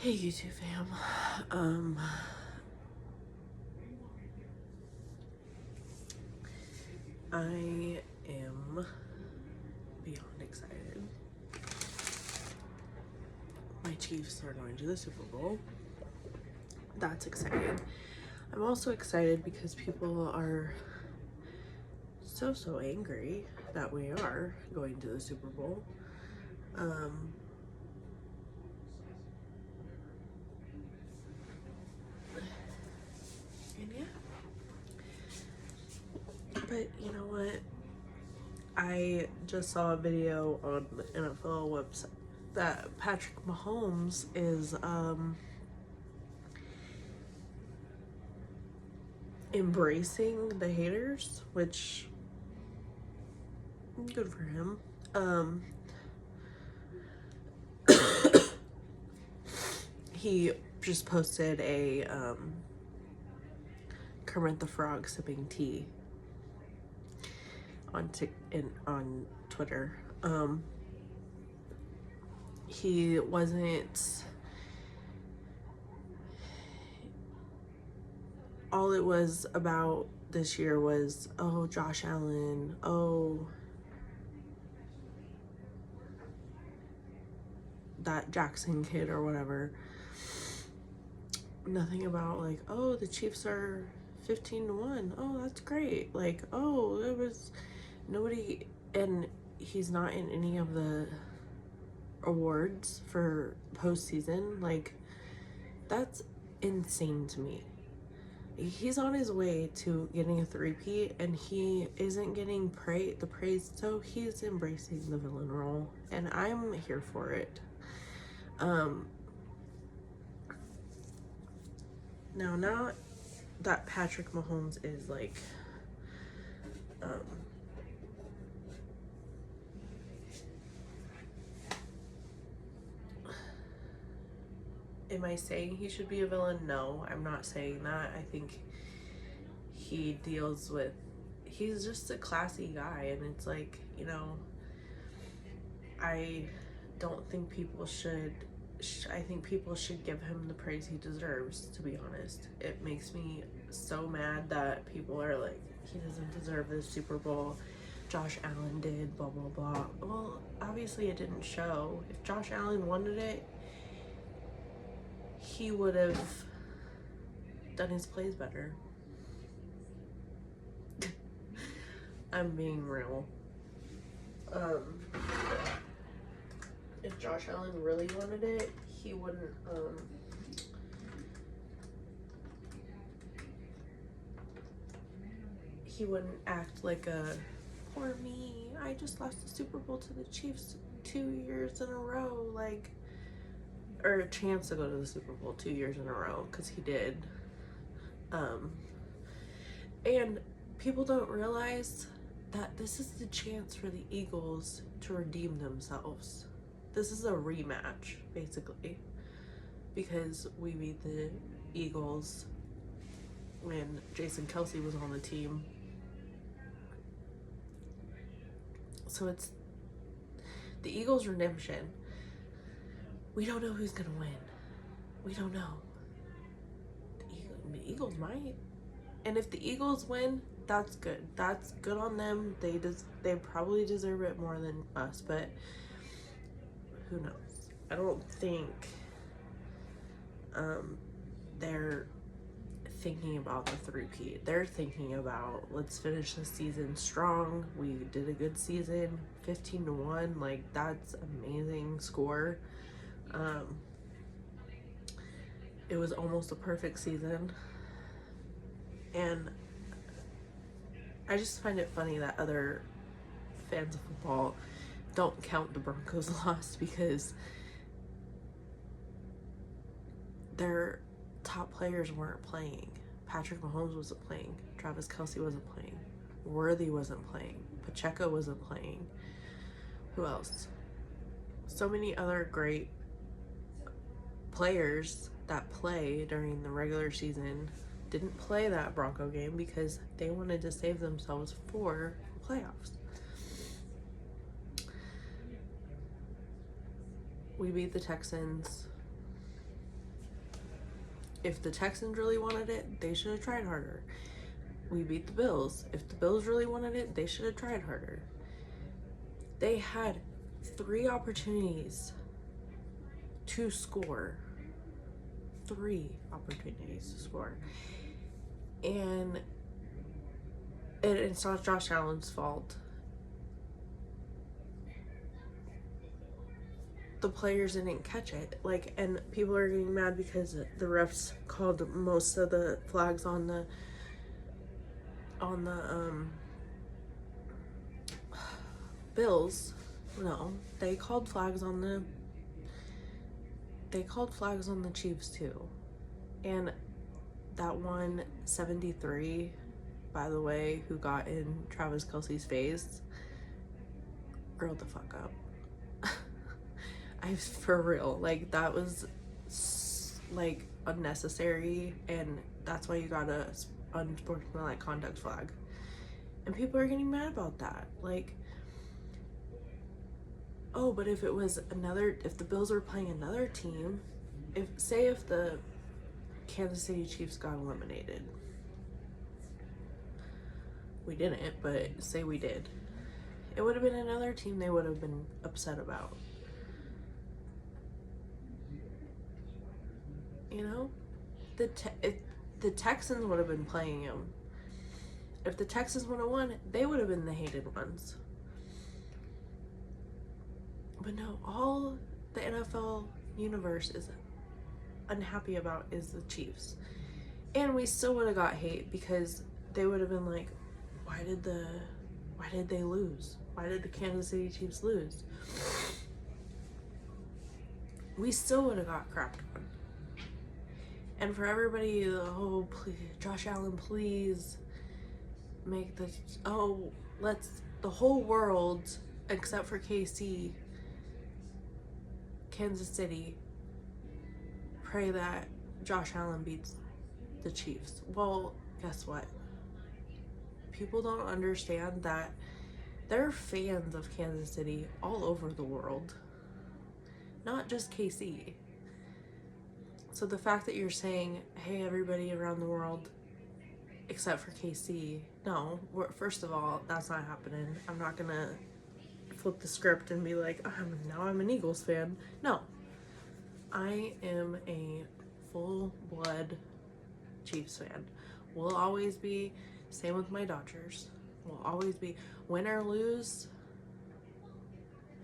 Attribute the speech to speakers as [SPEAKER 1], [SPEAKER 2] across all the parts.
[SPEAKER 1] Hey YouTube fam. I am beyond excited. My Chiefs are going to the Super Bowl. That's exciting. I'm also excited because people are so angry that we are going to the Super Bowl. And yeah. But you know what? I just saw a video on the NFL website that Patrick Mahomes is embracing the haters, which good for him. He just posted a Kermit the Frog sipping tea on Twitter. He wasn't. All it was about this year was, oh, Josh Allen, oh, that Jackson kid or whatever. Nothing about like, oh, the Chiefs are 15-1. Oh, that's great. Like, oh, there was nobody, and he's not in any of the awards for postseason. Like, that's insane to me. He's on his way to getting a three-peat and he isn't getting the praise, so he's embracing the villain role and I'm here for it. Now, not that Patrick Mahomes is like am I saying he should be a villain? No, I'm not saying that. I think he deals with, he's just a classy guy, and it's like, you know, I don't think people should, I think people should give him the praise he deserves, to be honest. It makes me so mad that people are like, he doesn't deserve this Super Bowl. Josh Allen did, blah, blah, blah. Well, obviously it didn't show. If Josh Allen wanted it, he would have done his plays better. I'm being real. If Josh Allen really wanted it, he wouldn't, he wouldn't act like a, poor me, I just lost the Super Bowl to the Chiefs 2 years in a row, like, or a chance to go to the Super Bowl 2 years in a row, because he did. And people don't realize that this is the chance for the Eagles to redeem themselves. This is a rematch, basically, because we beat the Eagles when Jason Kelce was on the team. So it's the Eagles' redemption. We don't know who's gonna win. We don't know. The Eagles might. And if the Eagles win, that's good. That's good on them. They probably deserve it more than us, but who knows? I don't think they're thinking about the three-peat. They're thinking about, let's finish the season strong. We did a good season, 15-1. Like, that's amazing score. It was almost a perfect season. And I just find it funny that other fans of football don't count the Broncos' loss because their top players weren't playing. Patrick Mahomes wasn't playing. Travis Kelce wasn't playing. Worthy wasn't playing. Pacheco wasn't playing. Who else? So many other great players that play during the regular season didn't play that Bronco game because they wanted to save themselves for the playoffs. We beat the Texans. If the Texans really wanted it, they should have tried harder. We beat the Bills. If the Bills really wanted it, they should have tried harder. They had 3 opportunities to score. 3 opportunities to score. And it's not Josh Allen's fault. The players didn't catch it. Like, and people are getting mad because the refs called most of the flags on the Bills. No, they called flags on the Chiefs too. And that 173, by the way, who got in Travis Kelce's face, grow the fuck up. For real, like, that was like unnecessary, and that's why you got a unsportsmanlike conduct flag. And people are getting mad about that. Like, oh, but if the Bills were playing another team, if the Kansas City Chiefs got eliminated, we didn't, but say we did, it would have been another team they would have been upset about. You know, if the Texans would have been playing him, if the Texans would have won, they would have been the hated ones. But no, all the NFL universe is unhappy about is the Chiefs. And we still would have got hate because they would have been like, why did they lose? Why did the Kansas City Chiefs lose? We still would have got crapped on. And for everybody, oh, please, Josh Allen, please make the whole world, except for KC, Kansas City, pray that Josh Allen beats the Chiefs. Well, guess what? People don't understand that there are fans of Kansas City all over the world, not just KC. So the fact that you're saying, hey, everybody around the world except for KC, no, first of all, that's not happening. I'm not gonna flip the script and be like, now I'm an Eagles fan. No, I am a full-blood Chiefs fan. Will always be. Same with my Dodgers. Will always be. Win or lose,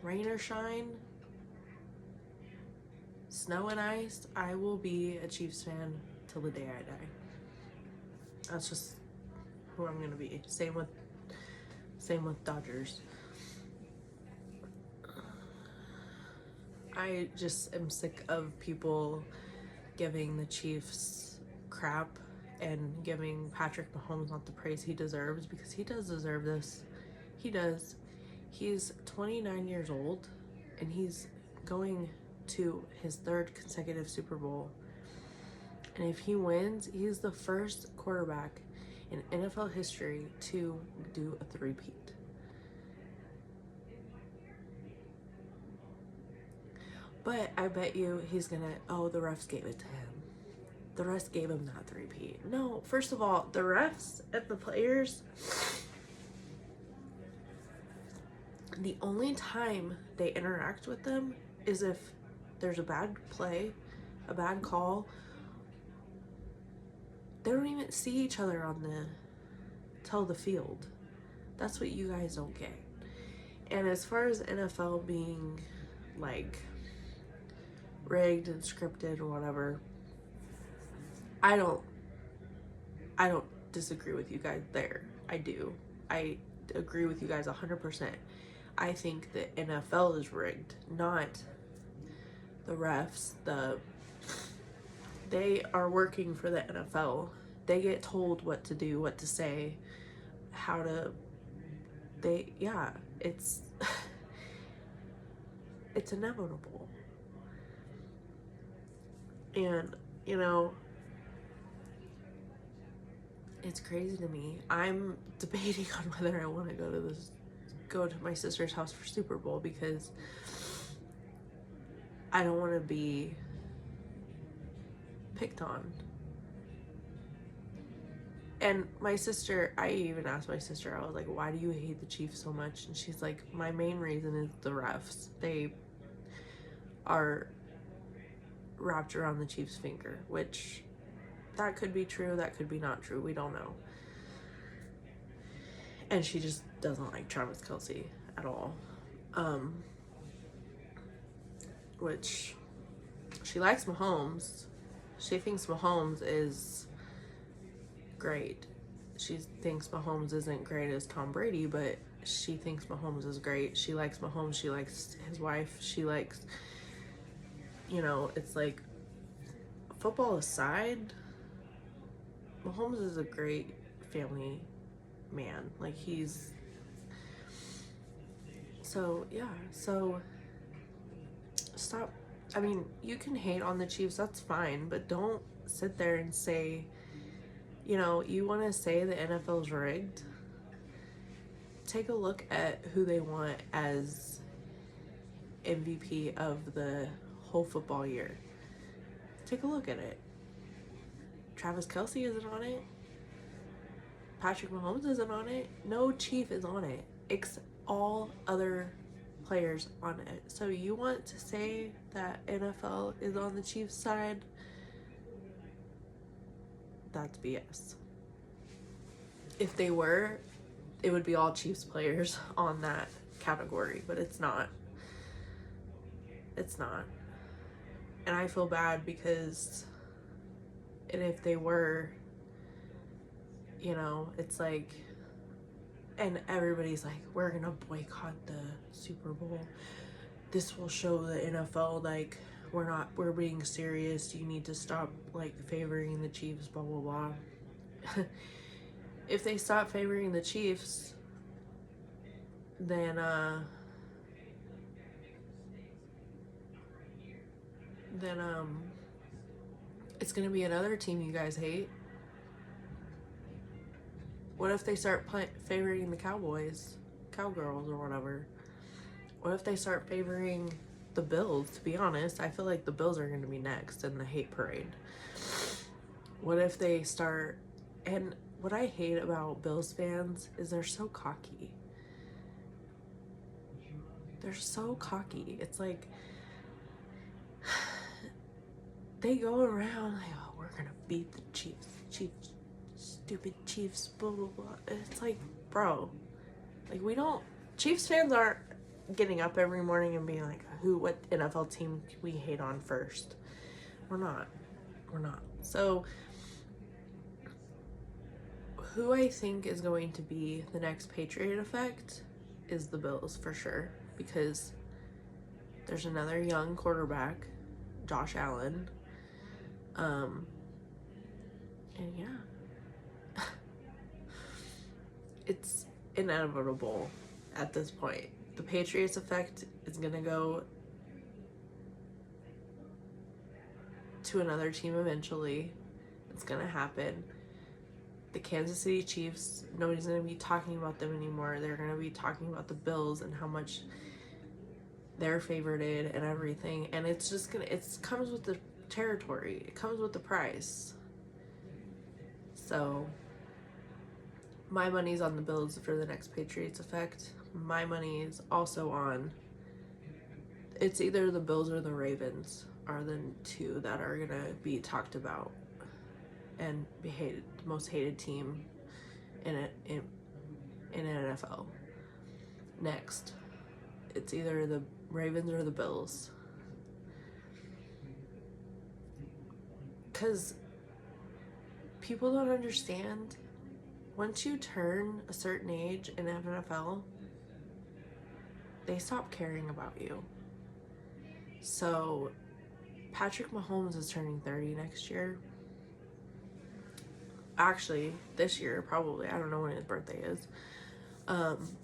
[SPEAKER 1] rain or shine, snow and ice, I will be a Chiefs fan till the day I die. That's just who I'm gonna be. Same with Dodgers. I just am sick of people giving the Chiefs crap and giving Patrick Mahomes not the praise he deserves, because he does deserve this. He does. He's 29 years old and he's going to his 3rd consecutive Super Bowl. And if he wins, he's the first quarterback in NFL history to do a three-peat. But I bet you he's gonna, the refs gave it to him. The refs gave him that three-peat. No, first of all, the refs and the players, the only time they interact with them is if there's a bad play, a bad call. They don't even see each other on the field. That's what you guys don't get. And as far as NFL being like rigged and scripted or whatever, I don't disagree with you guys there. I do. I agree with you guys 100%. I think the NFL is rigged, not the refs. They are working for the NFL. They get told what to do, what to say, how to, it's it's inevitable. And, it's crazy to me. I'm debating on whether I want to go to my sister's house for Super Bowl, because I don't want to be picked on. And my sister, I even asked my sister, I was like, why do you hate the Chiefs so much? And she's like, my main reason is the refs. They are wrapped around the Chiefs' finger, which that could be true, that could be not true. We don't know. And she just doesn't like Travis Kelce at all. Which she likes Mahomes. She thinks Mahomes is great. She thinks Mahomes isn't great as Tom Brady, but she thinks Mahomes is great. She likes Mahomes. She likes his wife. She likes, you know, it's like, football aside, Mahomes is a great family man. Like, he's, so yeah, so stop. I mean, you can hate on the Chiefs, that's fine, but don't sit there and say, you know, you want to say the NFL's rigged. Take a look at who they want as MVP of the whole football year. Take a look at it. Travis Kelce isn't on it. Patrick Mahomes isn't on it. No Chief is on it. It's all other players on it. So you want to say that NFL is on the Chiefs side? That's BS. If they were, it would be all Chiefs players on that category, but it's not. It's not. And I feel bad because, and if they were, you know, it's like, and everybody's like, we're gonna boycott the Super Bowl. This will show the NFL, like, we're being serious. You need to stop, like, favoring the Chiefs, blah, blah, blah. If they stop favoring the Chiefs, then it's gonna be another team you guys hate. What if they start favoring the Cowboys, Cowgirls, or whatever? What if they start favoring the Bills? To be honest, I feel like the Bills are going to be next in the hate parade. What if they start... And what I hate about Bills fans is they're so cocky. They're so cocky. It's like... They go around like, oh, we're going to beat the Chiefs. Stupid Chiefs, blah, blah, blah. It's like, bro. Like, we don't... Chiefs fans aren't getting up every morning and being like, what NFL team we hate on first. We're not. So, who I think is going to be the next Patriot effect is the Bills for sure, because there's another young quarterback, Josh Allen, and yeah, it's inevitable at this point. The Patriots effect is gonna go to another team eventually. It's gonna happen. The Kansas City Chiefs, nobody's gonna be talking about them anymore. They're gonna be talking about the Bills and how much they're favorited and everything. And it's just gonna, it comes with the territory. It comes with the price. So my money's on the Bills for the next Patriots effect. My money is also on, it's either the Bills or the Ravens are the two that are gonna be talked about and be hated, the most hated team in NFL. Next, it's either the Ravens or the Bills. Because people don't understand, once you turn a certain age in NFL, they stop caring about you. So Patrick Mahomes is turning 30 next year. Actually, this year, probably. I don't know when his birthday is.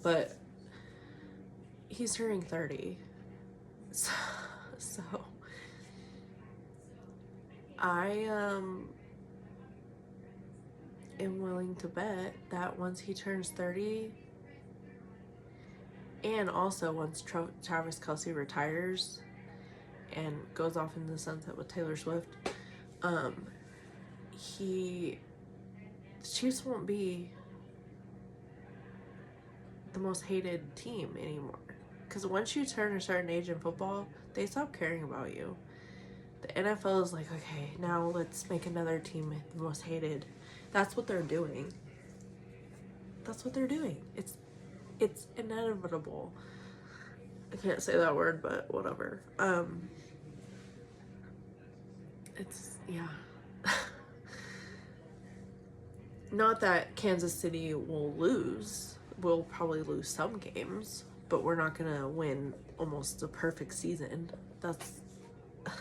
[SPEAKER 1] But he's turning 30. So I am willing to bet that once he turns 30, and also once Travis Kelce retires and goes off into the sunset with Taylor Swift, um, the Chiefs won't be the most hated team anymore. Because once you turn a certain age in football, they stop caring about you. The NFL is like, okay, now let's make another team the most hated. That's what they're doing. That's what they're doing. It's inevitable. I can't say that word, but whatever. It's, yeah. Not that Kansas City will lose. We'll probably lose some games, but we're not gonna win almost a perfect season. That's I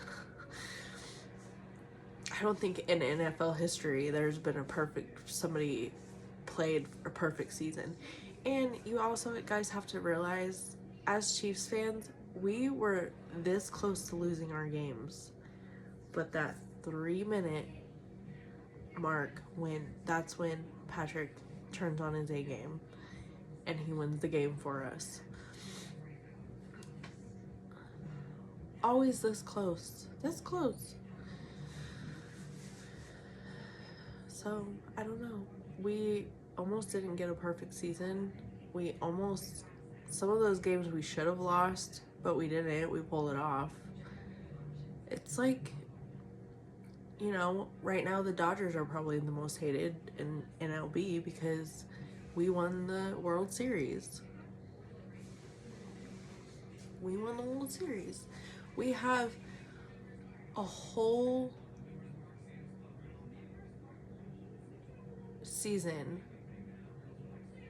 [SPEAKER 1] don't think in NFL history there's been somebody played a perfect season. And you also guys have to realize, as Chiefs fans, we were this close to losing our games, but that 3-minute mark, that's when Patrick turns on his A game and he wins the game for us. Always this close. So, I don't know. We almost didn't get a perfect season. Some of those games we should have lost, but we didn't. We pulled it off. It's like, right now the Dodgers are probably the most hated in MLB because we won the World Series. We have a whole season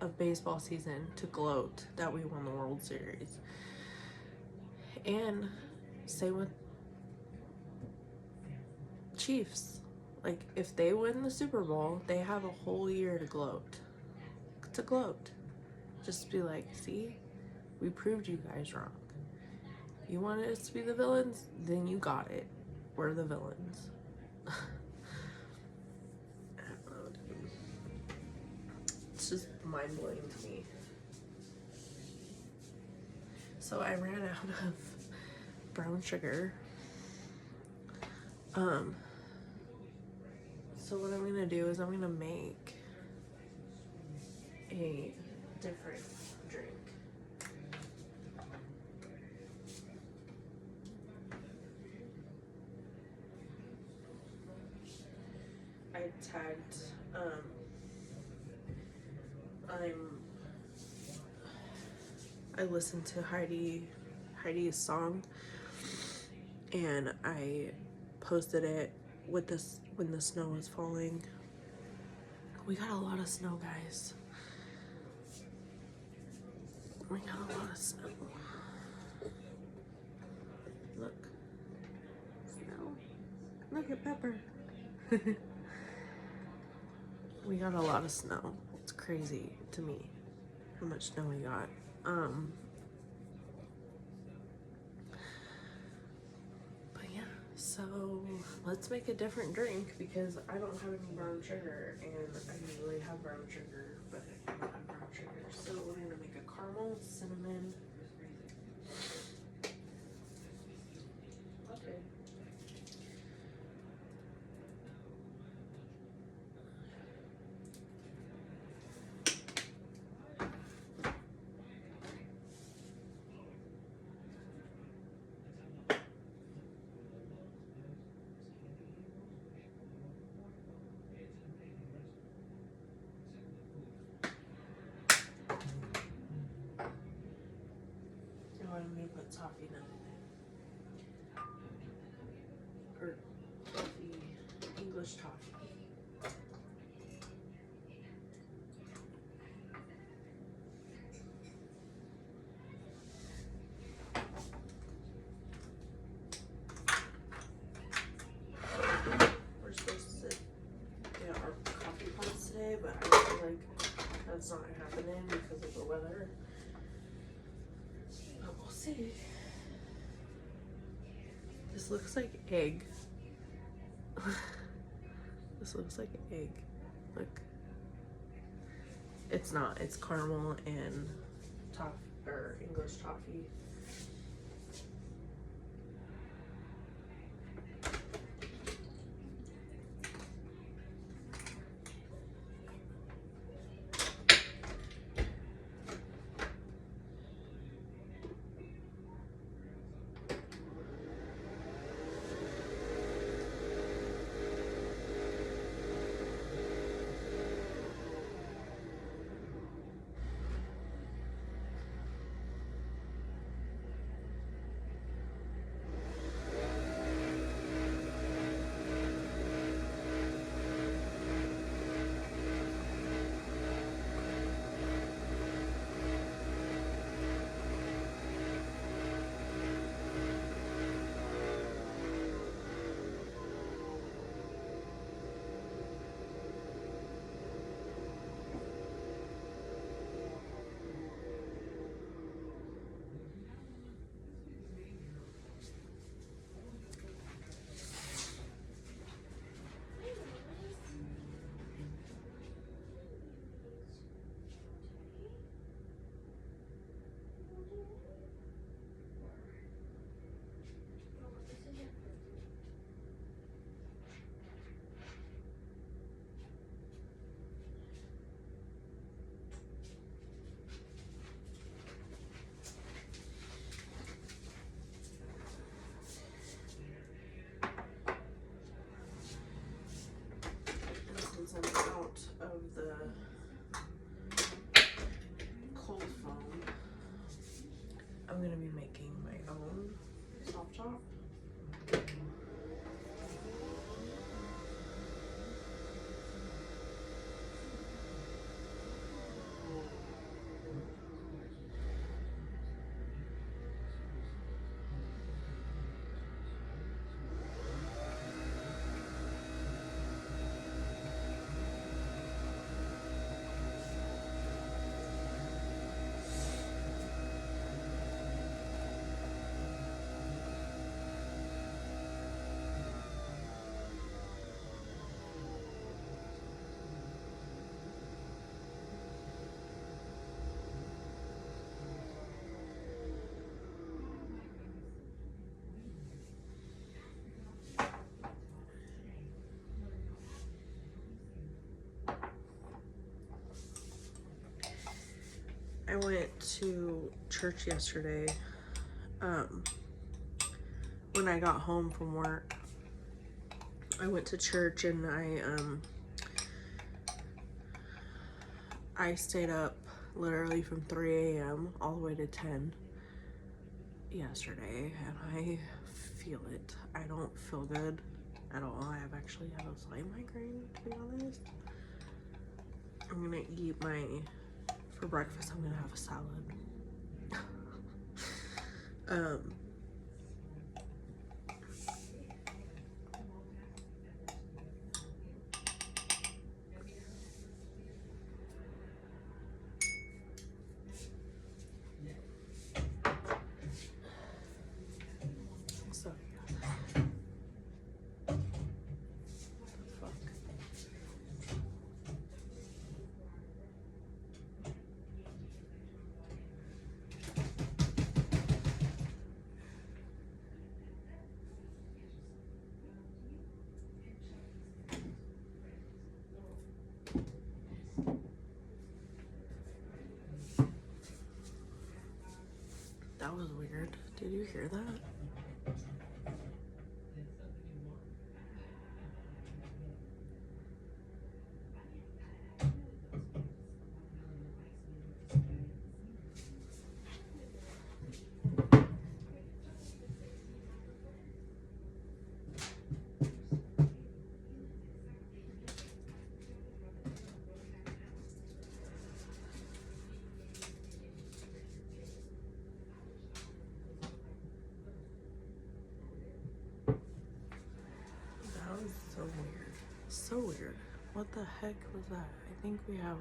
[SPEAKER 1] of baseball season to gloat that we won the World Series. And same with Chiefs. Like, if they win the Super Bowl, they have a whole year to gloat. Just be like, see, we proved you guys wrong. You wanted us to be the villains? Then you got it. We're the villains. I don't know, dude. It's just mind-blowing to me. So I ran out of brown sugar. So what I'm gonna do is I'm gonna make a different drink. I tagged, I listened to Heidi's song, and I posted it with this when the snow was falling. We got a lot of snow, guys. We got a lot of snow. Look. Snow. Look at Pepper. We got a lot of snow. It's crazy to me how much snow we got. But yeah, so let's make a different drink because I don't have any brown sugar, and I usually have brown sugar, but I don't have brown sugar. So we're gonna make a caramel cinnamon. Okay. I'm gonna put toffee nut in it. Or toffee, English toffee. We're supposed to get our coffee pots today, but I feel like that's not happening because of the weather. See, this looks like egg. This looks like egg. Look, it's not. It's caramel and English toffee. I went to church yesterday. When I got home from work, I went to church and I stayed up literally from 3 a.m. all the way to 10 yesterday, and I feel it. I don't feel good at all. I have actually had a slight migraine, to be honest. I'm gonna eat for breakfast, I'm gonna have a salad. So fuck. That was weird. Did you hear that? That was so weird. So weird. What the heck was that? I think we have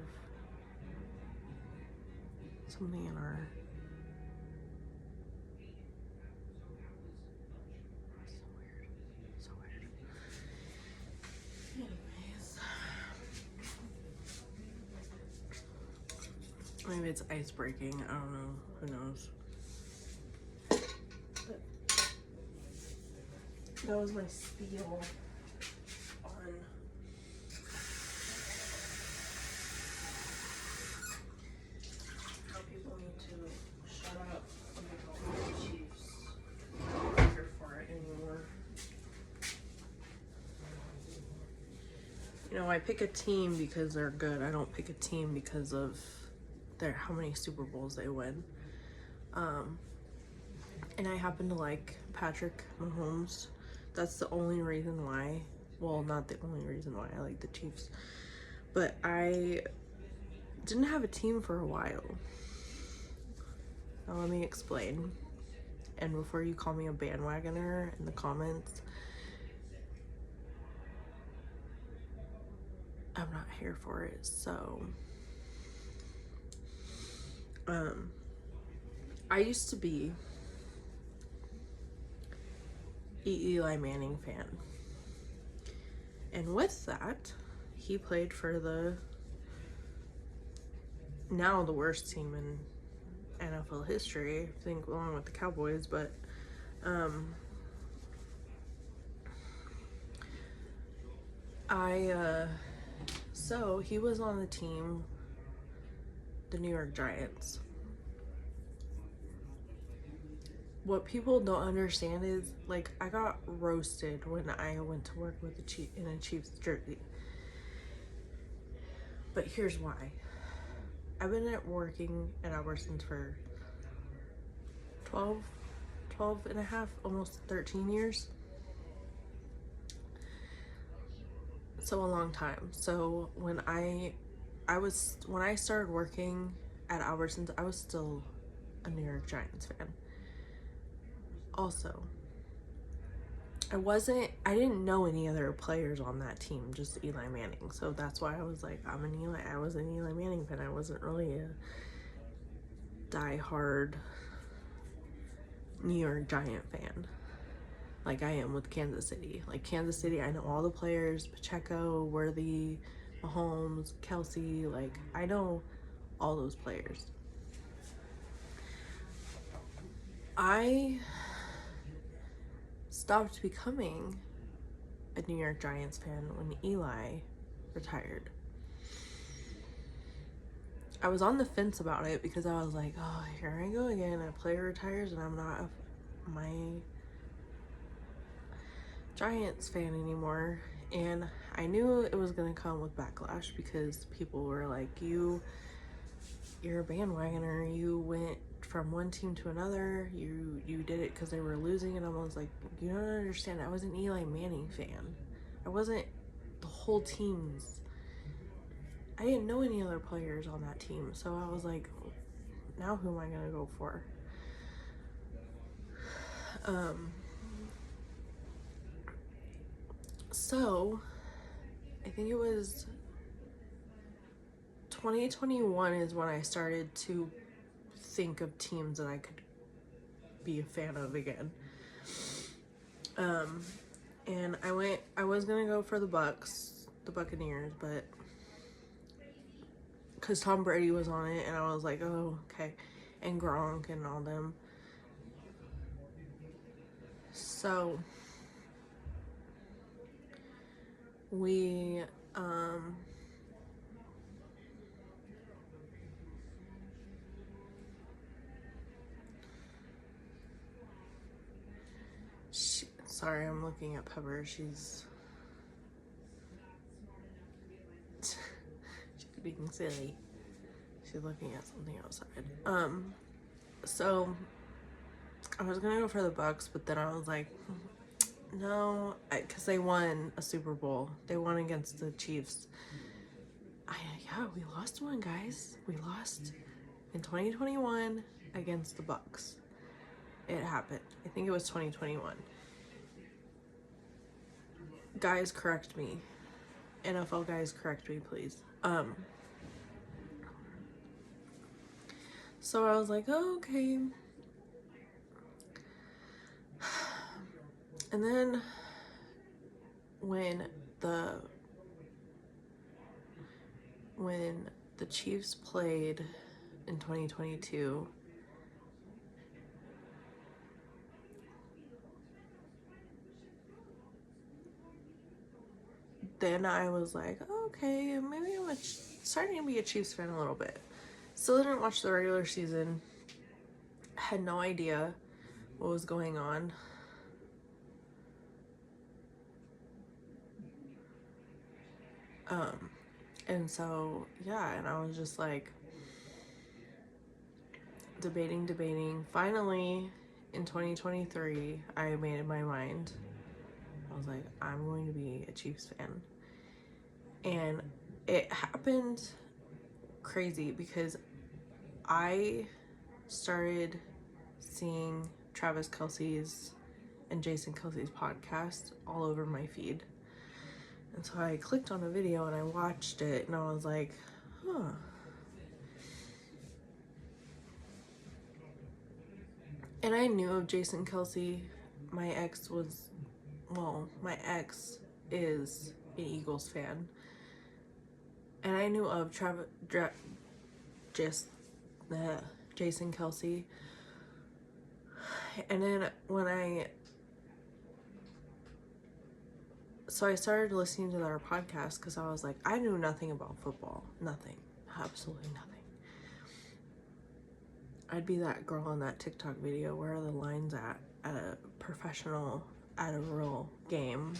[SPEAKER 1] something in our... So weird. So weird. Anyways. Maybe it's ice breaking. I don't know. Who knows? But that was my spiel on how people need to shut up about the Chiefs. I'm not here for it anymore. You know, I pick a team because they're good. I don't pick a team because of how many Super Bowls they win. And I happen to like Patrick Mahomes. That's the only reason why. Well, not the only reason why I like the Chiefs. But I didn't have a team for a while. Now let me explain. And before you call me a bandwagoner in the comments, I'm not here for it. So I used to be an Eli Manning fan. And with that, he played for now the worst team in NFL history, I think, along with the Cowboys, but so he was on the team, the New York Giants. What people don't understand is, like, I got roasted when I went to work with in a Chiefs jersey. But here's why. I've been working at Albertsons for 12 and a half, almost 13 years. So a long time. So when I started working at Albertsons, I was still a New York Giants fan. Also, I didn't know any other players on that team, just Eli Manning. So that's why I was like, I was an Eli Manning fan. I wasn't really a die-hard New York Giant fan like I am with Kansas City. Like Kansas City, I know all the players, Pacheco, Worthy, Mahomes, Kelsey, like I know all those players. I stopped becoming a New York Giants fan when Eli retired. I was on the fence about it because I was like, oh, here I go again. A player retires and I'm not my Giants fan anymore. And I knew it was going to come with backlash because people were like, you're a bandwagoner. You went from one team to another. You did it because they were losing. And I was like, you don't understand. I was an Eli Manning fan. I wasn't the whole team's. I didn't know any other players on that team. So I was like, now who am I going to go for? So I think it was 2021 is when I started to think of teams that I could be a fan of again. And I was gonna go for the Buccaneers, but because Tom Brady was on it, and I was like, oh, okay, and Gronk and all them. So we sorry, I'm looking at Pepper. She's being silly. She's looking at something outside. So I was gonna go for the Bucks, but then I was like, no, because they won a Super Bowl. They won against the Chiefs. Yeah, we lost one, guys. We lost in 2021 against the Bucks. It happened. I think it was 2021. Guys, correct me. NFL guys, correct me, please. So I was like, oh, okay. And then when the Chiefs played in 2022, then I was like, oh, okay, maybe I'm starting to be a Chiefs fan a little bit. Still didn't watch the regular season. Had no idea what was going on. And so, yeah, and I was just like debating. Finally, in 2023, I made up my mind. I was like, I'm going to be a Chiefs fan. And it happened crazy because I started seeing Travis Kelce's and Jason Kelce's podcast all over my feed. And so I clicked on a video and I watched it and I was like, huh. And I knew of Jason Kelce. My ex is an Eagles fan. And I knew of Jason Kelce. And then so I started listening to their podcast because I was like, I knew nothing about football. Nothing. Absolutely nothing. I'd be that girl in that TikTok video, where are the lines at a professional, at a real game.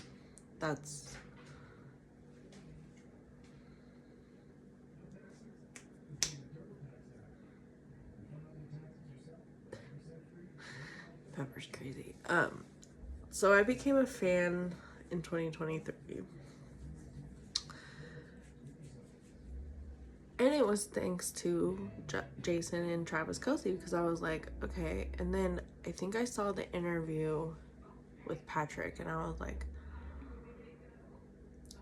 [SPEAKER 1] That's Pepper's crazy. So I became a fan in 2023. And it was thanks to Jason and Travis Kelce, because I was like, okay. And then I think I saw the interview with Patrick, and I was like,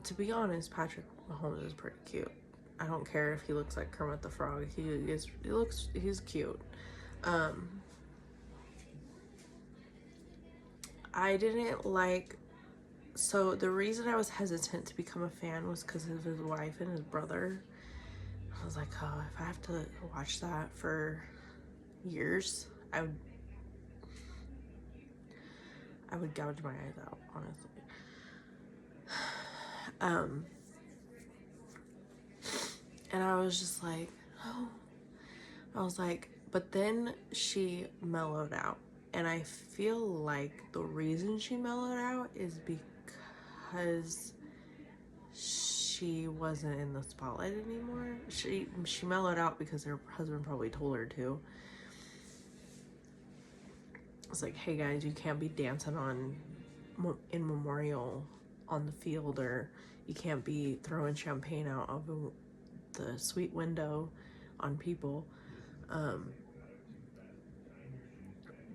[SPEAKER 1] to be honest, Patrick Mahomes is pretty cute. I don't care if he looks like Kermit the Frog. He's cute. I didn't like, so the reason I was hesitant to become a fan was because of his wife and his brother. I was like, oh, if I have to watch that for years, I would gouge my eyes out, honestly. And I was just like, I was like, but then she mellowed out. And I feel like the reason she mellowed out is because she wasn't in the spotlight anymore. She mellowed out because her husband probably told her to. It's like, hey guys, you can't be dancing in memorial on the field, or you can't be throwing champagne out of the suite window on people.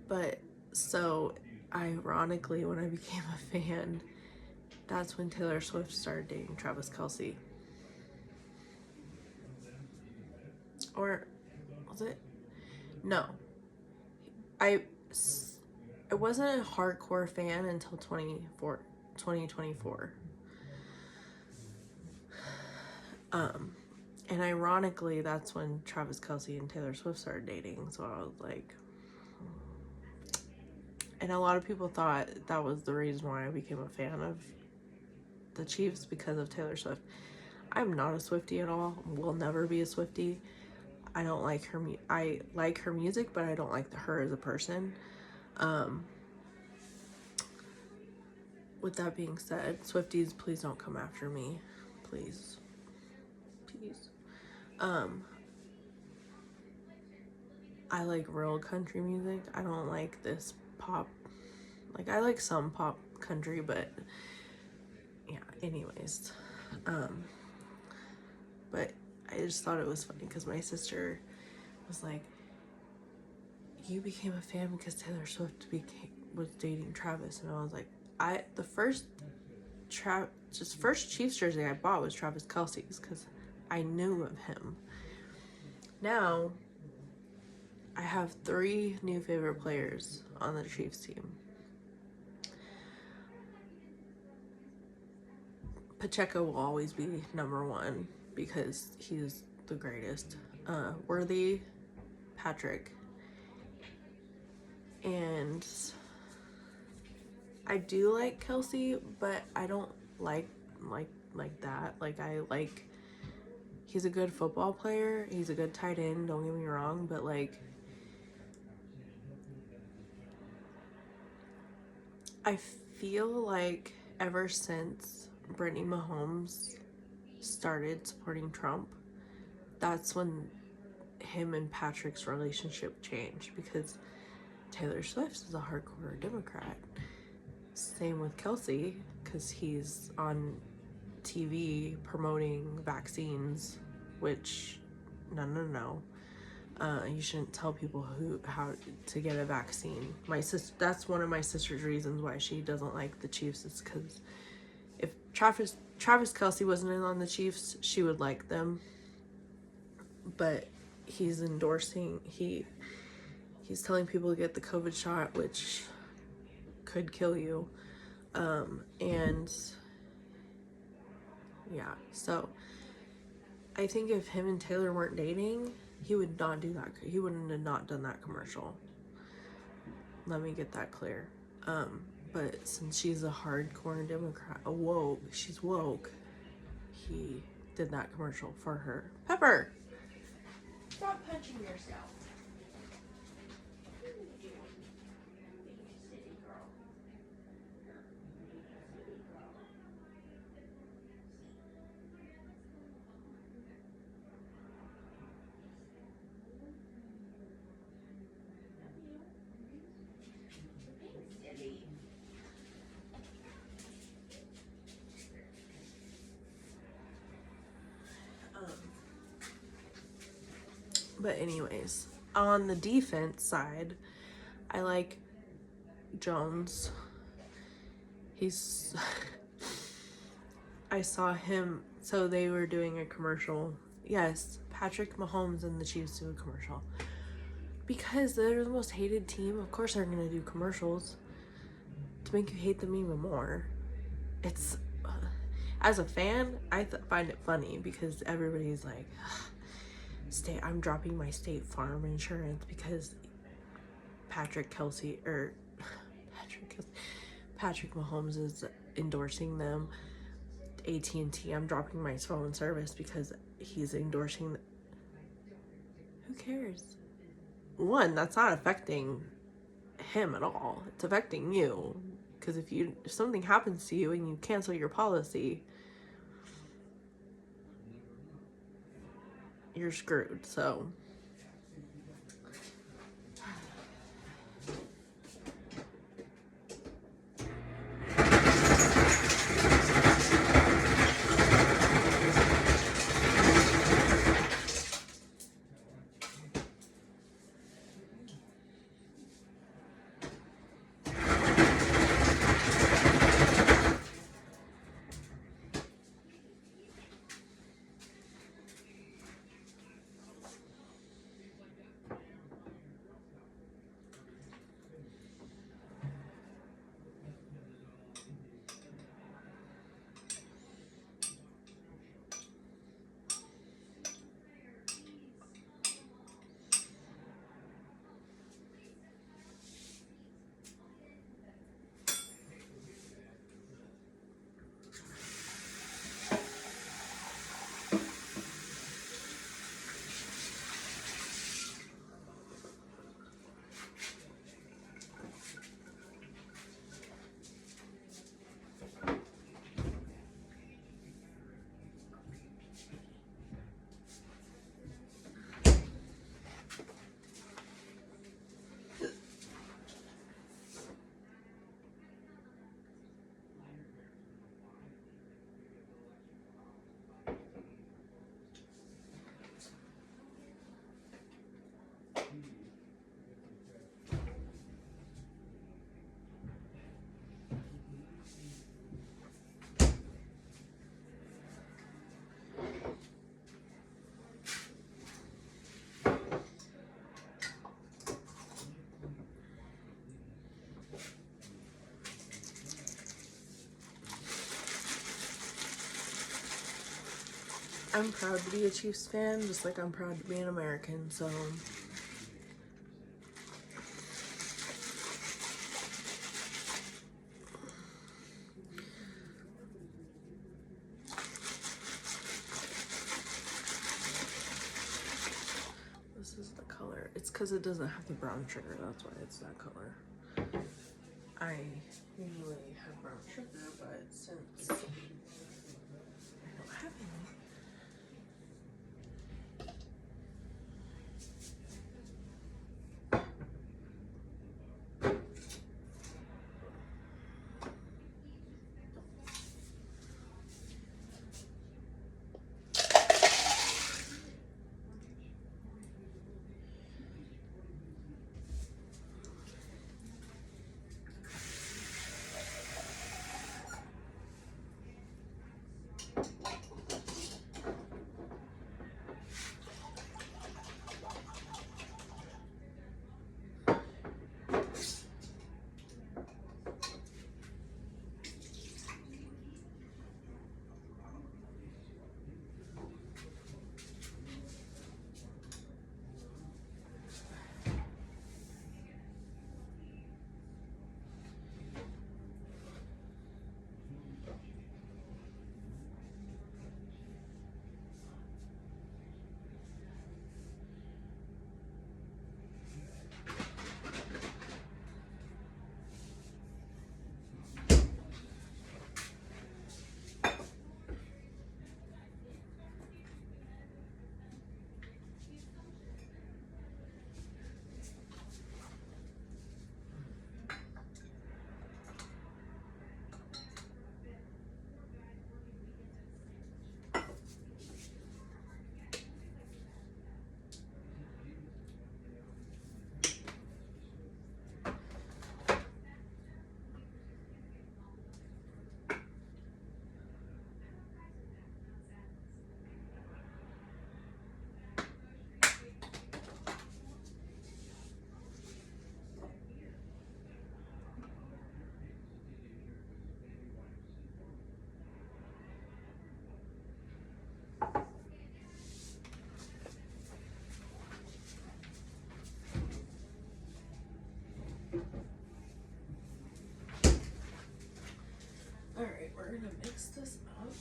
[SPEAKER 1] But so ironically, when I became a fan, that's when Taylor Swift started dating Travis Kelce. Or was it? No. I wasn't a hardcore fan until 2024. And ironically, that's when Travis Kelce and Taylor Swift started dating. So I was like, and a lot of people thought that was the reason why I became a fan of the Chiefs, because of Taylor Swift. I'm not a Swiftie at all. Will never be a Swiftie. I don't like her. I like her music, but I don't like her as a person. With that being said, Swifties, please don't come after me. Please. I like real country music. I don't like this pop. Like, I like some pop country, but yeah, anyways. But I just thought it was funny because my sister was like, you became a fan because Taylor Swift was dating Travis. And I was like, the first Chiefs jersey I bought was Travis Kelce's because I knew of him. Now, I have 3 new favorite players on the Chiefs team. Pacheco will always be number 1 because he's the greatest. Worthy, Patrick, and I do like Kelce, but I don't like that. Like, he's a good football player. He's a good tight end, don't get me wrong, but like, I feel like ever since Brittany Mahomes started supporting Trump, that's when him and Patrick's relationship changed, because Taylor Swift is a hardcore Democrat. Same with Kelce, because he's on TV promoting vaccines, which no. You shouldn't tell people how to get a vaccine. That's one of my sister's reasons why she doesn't like the Chiefs, is because if Travis Kelce wasn't in on the Chiefs, she would like them. But he's endorsing, he's telling people to get the COVID shot, which could kill you. And yeah, so I think if him and Taylor weren't dating, he would not do that. He wouldn't have not done that commercial. Let me get that clear. But since she's a hardcore Democrat, she's woke, he did that commercial for her. Pepper! Stop punching yourself. But anyways, on the defense side, I like Jones. I saw him, so they were doing a commercial. Yes, Patrick Mahomes and the Chiefs do a commercial. Because they're the most hated team, of course they're gonna do commercials to make you hate them even more. It's, as a fan, I find it funny because everybody's like, I'm dropping my State Farm insurance because Patrick Mahomes is endorsing them. AT&T, I'm dropping my phone service because he's endorsing Who cares? One, that's not affecting him at all. It's affecting you. Because if something happens to you and you cancel your policy, you're screwed. So I'm proud to be a Chiefs fan, just like I'm proud to be an American, so this is the color. It's because it doesn't have the brown sugar, that's why it's that color. I usually have brown sugar, but since I don't have any, alright, we're gonna mix this up.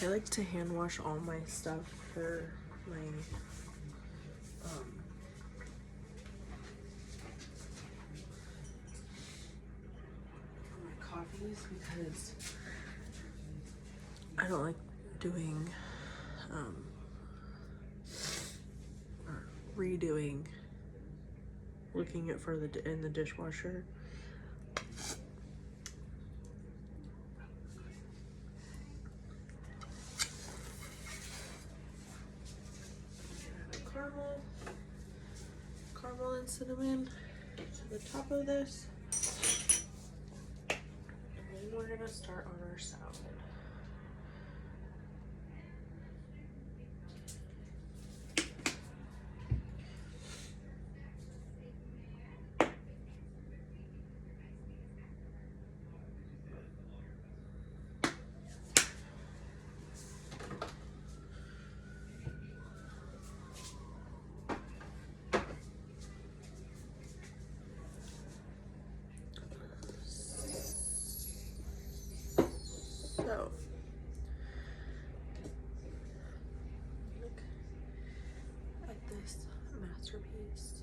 [SPEAKER 1] I like to hand wash all my stuff for my coffees because I don't like doing or redoing looking it for in the dishwasher. Caramel and cinnamon to the top of this. And then we're gonna start on our salad. So, look at this masterpiece.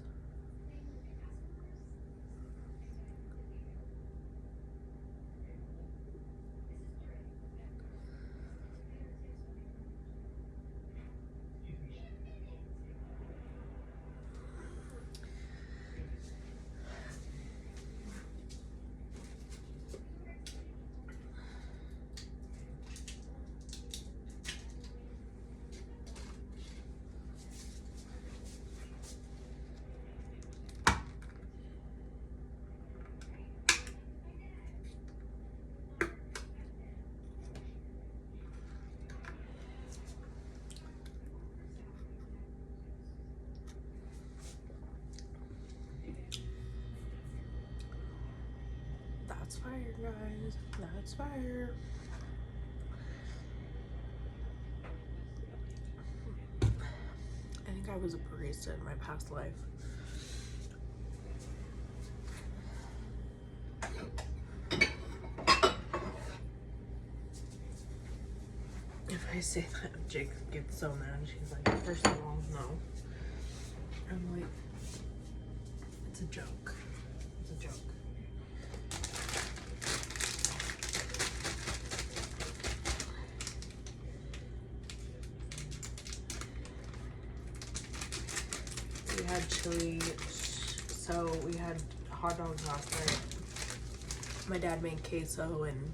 [SPEAKER 1] That's fire, guys. That's fire. I think I was a barista in my past life. If I say that, Jake gets so mad. She's like, first of all, no. I'm like, it's a joke. It's a joke. We had chili, so we had hot dogs last night. My dad made queso and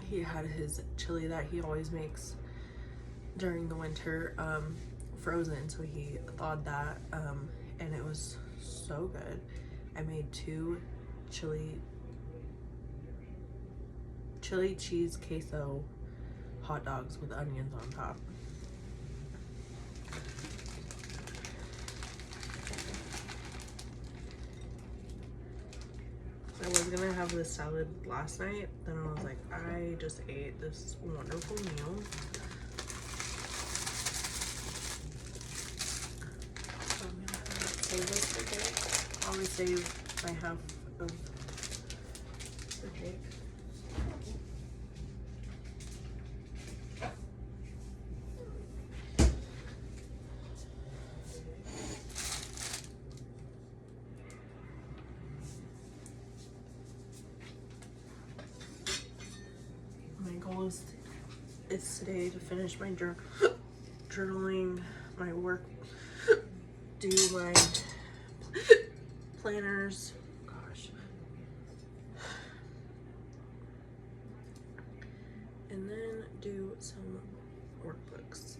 [SPEAKER 1] he had his chili that he always makes during the winter frozen, so he thawed that and it was so good. I made 2 chili cheese queso hot dogs with onions on top. I was gonna have this salad last night, then I was like, I just ate this wonderful meal. So I'm gonna save this for Jake. Always save my half of for Jake. Is today to finish my journaling, my work, do my planners, gosh, and then do some workbooks.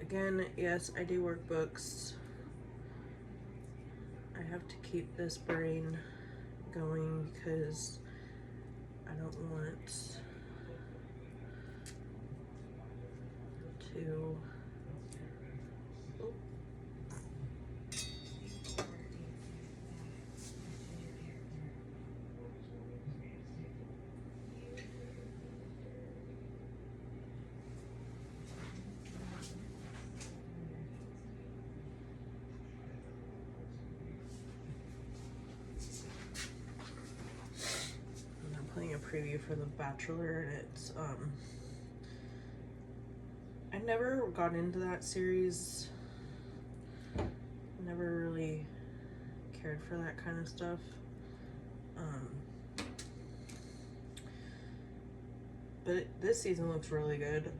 [SPEAKER 1] Again, yes, I do workbooks. I have to keep this brain going because I don't want to I'm putting a preview for The Bachelor, and it's I never got into that series. Never really cared for that kind of stuff. But this season looks really good.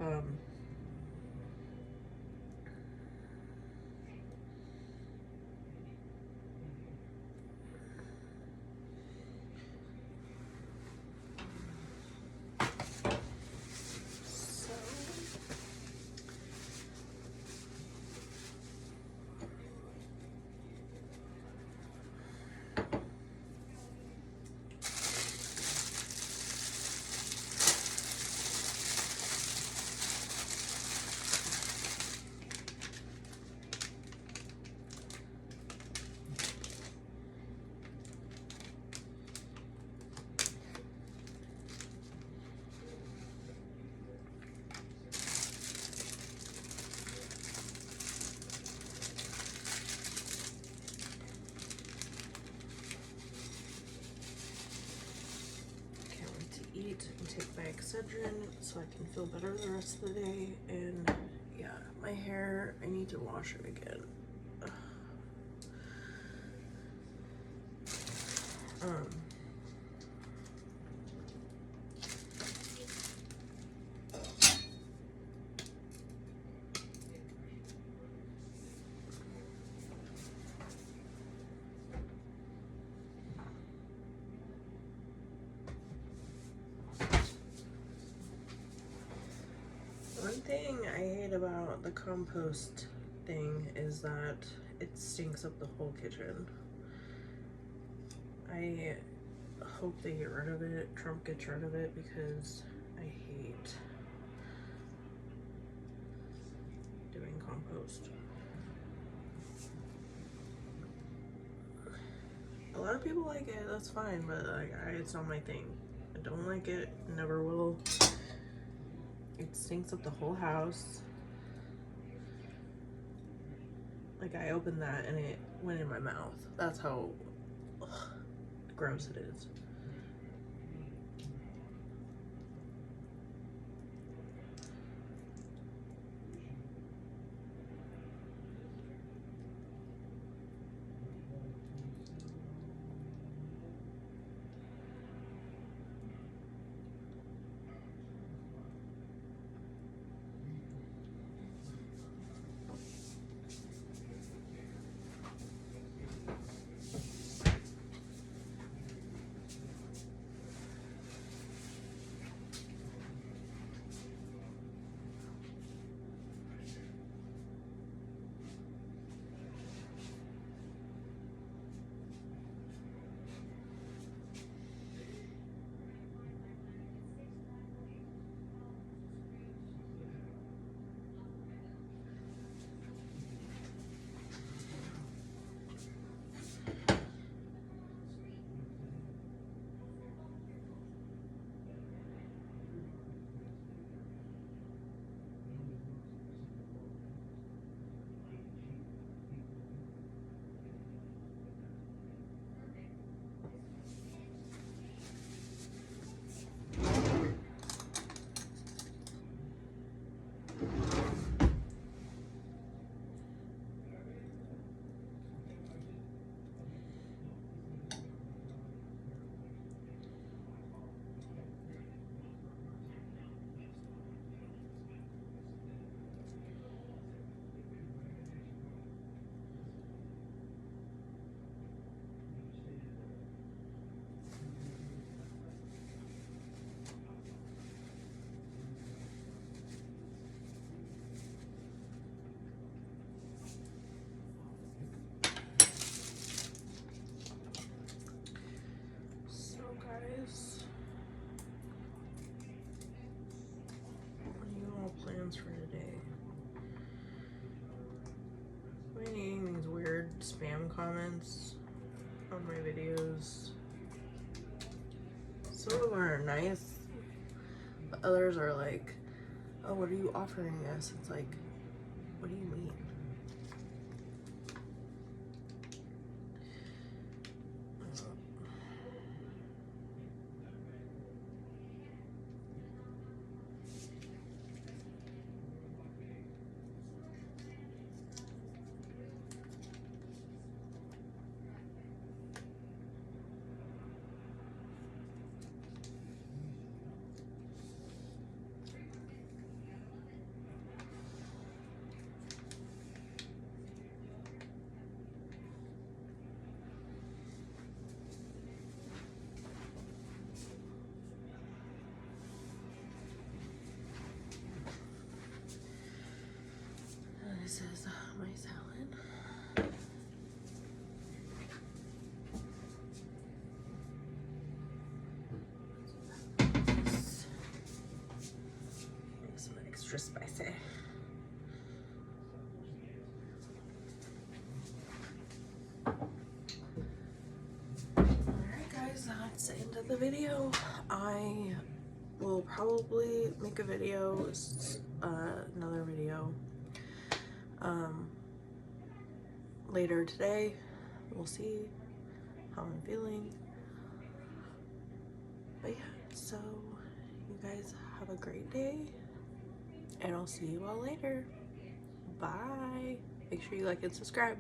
[SPEAKER 1] Eat and take my Excedrin so I can feel better the rest of the day. And yeah, my hair, I need to wash it again. One thing I hate about the compost thing is that it stinks up the whole kitchen. I hope they get rid of it, Trump gets rid of it, because I hate doing compost. A lot of people like it, that's fine, but like, it's not my thing. I don't like it, never will. It stinks up the whole house. Like, I opened that and it went in my mouth. That's how gross it is. Plans for today. I'm getting these weird spam comments on my videos. Some of them are nice, but others are like, oh, what are you offering us? It's like, what do you mean? salad. Some extra spicy. Alright guys, that's the end of the video. I will probably make a video, another video later today. We'll see how I'm feeling. But yeah, so you guys have a great day, and I'll see you all later. Bye. Make sure you like and subscribe.